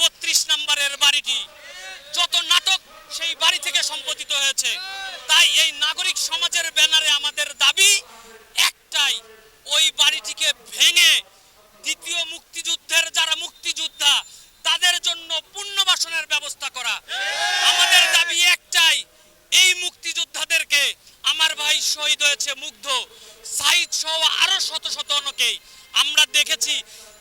32 নম্বরের বাড়িটি যত নাটক সেই বাড়ি থেকে সম্পত্তিত হয়েছে। তাই এই নাগরিক সমাজের ব্যানারে আমাদের দাবি একটাই, ওই বাড়িটিকে ভেঙে দ্বিতীয় মুক্তিযুদ্ধের যারা মুক্তিযোদ্ধা তাদের জন্য পুনর্বাসনের ব্যবস্থা করা। আমাদের দাবি একটাই, এই মুক্তিযোদ্ধাদেরকে, আমার ভাই শহীদ হয়েছে মুগ্ধ, সাইদ সহ আরো শত শত অনেকেই আমরা দেখেছি,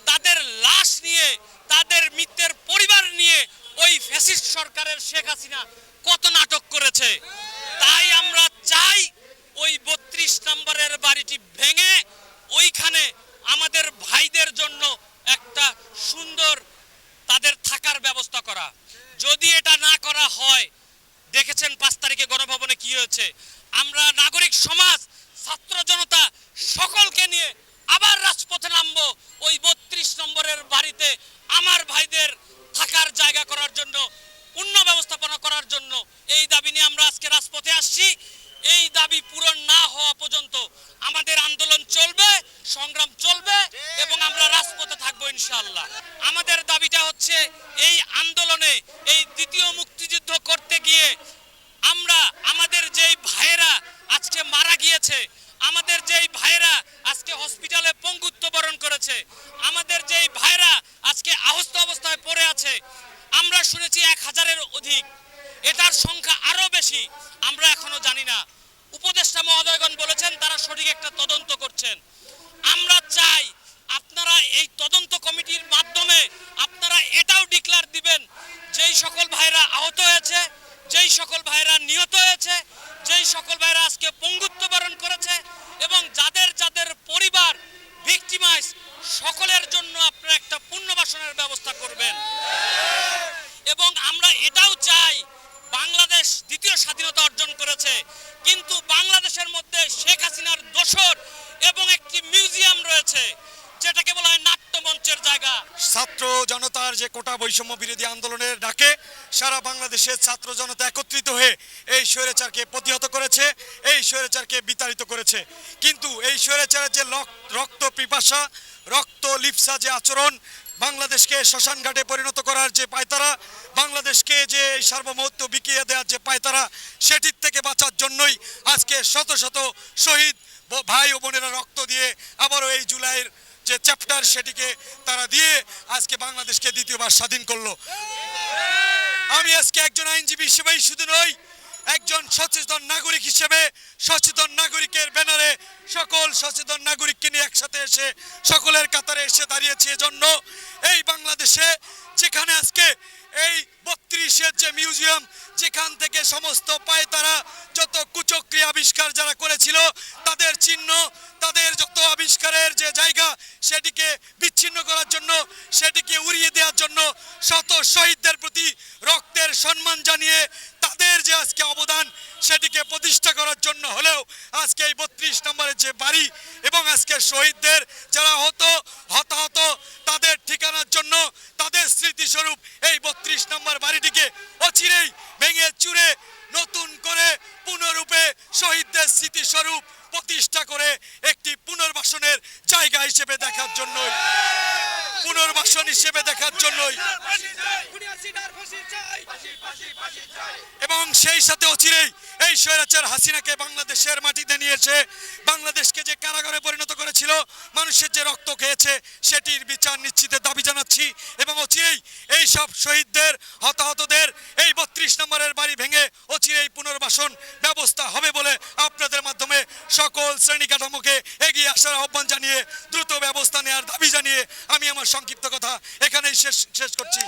তাদের লাশ নিয়ে, তাদের মৃতের পরিবার নিয়ে ওই ফ্যাসিস্ট সরকারের শেখ হাসিনা কত নাটক করেছে। তাই আমরা চাই ওই 32 নম্বরের বাড়িটি ভেঙে ওইখানে আমাদের ভাইদের জন্য একটা সুন্দর তাদের থাকার ব্যবস্থা করা। যদি এটা না করা হয়, দেখেছেন 5 তারিখে গণভবনে কি হয়েছে, আমরা নাগরিক সমাজ, ছাত্র জনতা সকলকে নিয়ে আবার রাজপথে নামবো ওই 32 নম্বরের বাড়িতে আমার ভাইদের থাকার জায়গা করার জন্য, পূর্ণ ব্যবস্থাপনা করার জন্য। এই দাবি নিয়ে আমরা আজকে রাজপথে আসছি। এই দাবি পূরণ না হওয়া পর্যন্ত আমাদের আন্দোলন চলবে, সংগ্রাম চলবে এবং আমরা রাজপথে থাকবো ইনশাআল্লাহ। আমাদের দাবিটা হচ্ছে, এই আন্দোলনে, এই দ্বিতীয় মুক্তিযুদ্ধ করতে গিয়ে আমরা আমাদের যেই ভাইয়েরা আজকে মারা গিয়েছে, আমাদের যেই ভাইয়েরা আজকে হসপিটালে পঙ্গুত্ব বরণ করেছে, আমাদের যেই ভাইয়েরা আজকে আহত অবস্থায় পড়ে আছে, আমরা শুনেছি 1000-এর অধিক, এটার সংখ্যা আরো বেশি, আমরা এখনো জানি না। উপদেষ্টা মহোদয়গণ বলেছেন তারা সঠিক একটা তদন্ত করছেন। আমরা চাই আপনারা এই তদন্ত কমিটির মাধ্যমে আপনারা এটাও ডিক্লেয়ার দিবেন, যেই সকল ভাইরা আহত হয়েছে, যেই সকল ভাইরা নিহত হয়েছে, যেই সকল ভাইরা আজকে পঙ্গুত্ব বরণ করেছে এবং যাদের যাদের পরিবার ভিকটিমাইজ, সকলের জন্য আপনারা একটা পুনর্বাসনের ব্যবস্থা করবেন। এবং আমরা এটাও চাই, বাংলাদেশ দ্বিতীয় স্বাধীনতা অর্জন করেছে, কিন্তু বাংলাদেশের মধ্যে শেখ হাসিনার দোসর এবং একটি মিউজিয়াম রয়েছে যেটাকে বলা হয় নাট্যমঞ্চের জায়গা। ছাত্র জনতার যে কোটা বৈষম্য বিরোধী আন্দোলনের ডাকে সারা বাংলাদেশের ছাত্র জনতা একত্রিত হয়ে এই স্বৈরাচারকে প্রতিহত করেছে, এই স্বৈরাচারকে বিতাড়িত করেছে। কিন্তু এই স্বৈরাচারের যে রক্ত পিপাসা, রক্ত লিপ্সা যে আচরণ, বাংলাদেশকে শ্মশানঘাটে পরিণত করার যে পায়তারা, বাংলাদেশকে যে সার্বভৌমত্ব বিকিয়ে দেওয়ার যে পায়তারা, সেটির থেকে বাঁচার জন্যই আজকে শত শত শহীদ ভাই ও বোনেরা রক্ত দিয়ে আবারও এই জুলাইয়ের যে চ্যাপ্টার সেটিকে তারা দিয়ে আজকে বাংলাদেশকে দ্বিতীয়বার স্বাধীন করলো। আমি আজকে একজন আইনজীবী হিসেবেই শুধু নই, একজন সচেতন নাগরিক হিসেবে সচেতন নাগরিকের ব্যানারে সকল সচেতন নাগরিককে নিয়ে একসাথে এসে সকলের কাতারে এসে দাঁড়িয়েছি। এজন্য এই বাংলাদেশে যেখানে আজকে এই 32-এর যে মিউজিয়াম, যেখান থেকে সমস্ত পায়তারা যত কুচক্রী আবিষ্কার যারা করেছিল তাদের চিহ্ন, তাদের যত আবিষ্কারের যে জায়গা, সেটিকে বিচ্ছিন্ন করার জন্য, সেটিকে উড়িয়ে দেওয়ার জন্য, শত শহীদদের প্রতি রক্তের সম্মান জানিয়ে তাদের যে আজকে অবদান সেটিকে প্রতিষ্ঠা করার জন্য হলেও আজকে এই 32 নম্বরের যে বাড়ি এবং আজকে শহীদদের যারা হতাহত তাদের ঠিকানার জন্য, তাদের স্মৃতিস্বরূপ এই 32 নম্বর বাড়িটিকে অচিরেই ভেঙে চুরে নতুন করে পুনরূপে শহীদদের স্মৃতিস্বরূপ প্রতিষ্ঠা করে একটি পুনর্বাসনের জায়গা হিসেবে দেখার জন্যই, পুনর্বাসন হিসেবে দেখার জন্যই, এবং সেই সাথে অচিরেই এই স্বৈরাচার হাসিনাকে বাংলাদেশের মাটিতে নিয়েছে, বাংলাদেশকে যে কারাগারে পরিণত করেছিল, মানুষের যে রক্ত খেয়েছে সেটির বিচার নিশ্চিতের দাবি জানাচ্ছি। এবং অচিরেই এই সব শহীদদের, হতাহতদের এই 32 নম্বরের বাড়ি ভেঙে অচিরেই পুনর্বাসন ব্যবস্থা হবে বলে আপনাদের মাধ্যমে সকল শ্রেণী কাঠামোকে এগিয়ে আসার আহ্বান জানিয়ে দ্রুত ব্যবস্থা নেওয়ার দাবি জানিয়ে আমি আমার সংক্ষিপ্ত কথা এখানেই শেষ করছি।